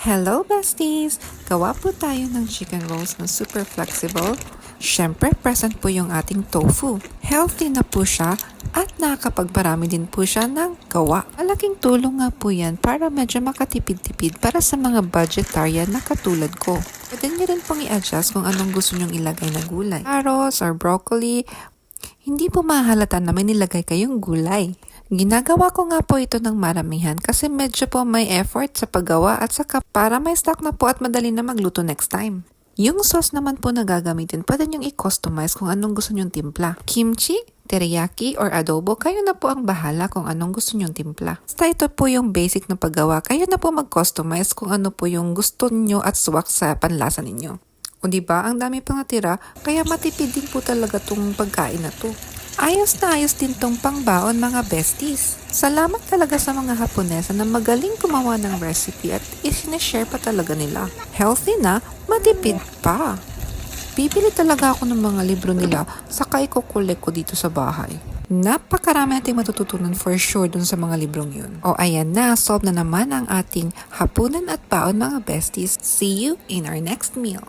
Hello besties! Gawa po tayo ng chicken rolls na super flexible. Siyempre, present po yung ating tofu. Healthy na po siya at nakakapagparami din po siya ng gawa. Malaking tulong nga po yan para medyo makatipid-tipid para sa mga budgetarian na katulad ko. Pwede niyo rin pong i-adjust kung anong gusto nyong ilagay na gulay. Carrots or broccoli. Hindi po mahalata na may nilagay kayong gulay. Ginagawa ko nga po ito ng maramihan kasi medyo po may effort sa paggawa at saka para may stock na po at madali na magluto next time. Yung sauce naman po na gagamitin, pwede nyong i-customize kung anong gusto nyong timpla. Kimchi, teriyaki, or adobo, kayo na po ang bahala kung anong gusto nyong timpla. Basta ito po yung basic na paggawa, kayo na po mag-customize kung ano po yung gusto nyo at swak sa panlasa ninyo. O diba, ang dami pang natira, kaya matipid din po talaga tong pagkain na to. Ayos na ayos din tong pangbaon mga besties. Salamat talaga sa mga Haponesa na magaling gumawa ng recipe at isineshare pa talaga nila. Healthy na, matipid pa. Bibili talaga ako ng mga libro nila saka ikukulek ko dito sa bahay. Napakarami nating matututunan for sure dun sa mga librong yun. O ayan na, solve na naman ang ating hapunan at baon mga besties. See you in our next meal.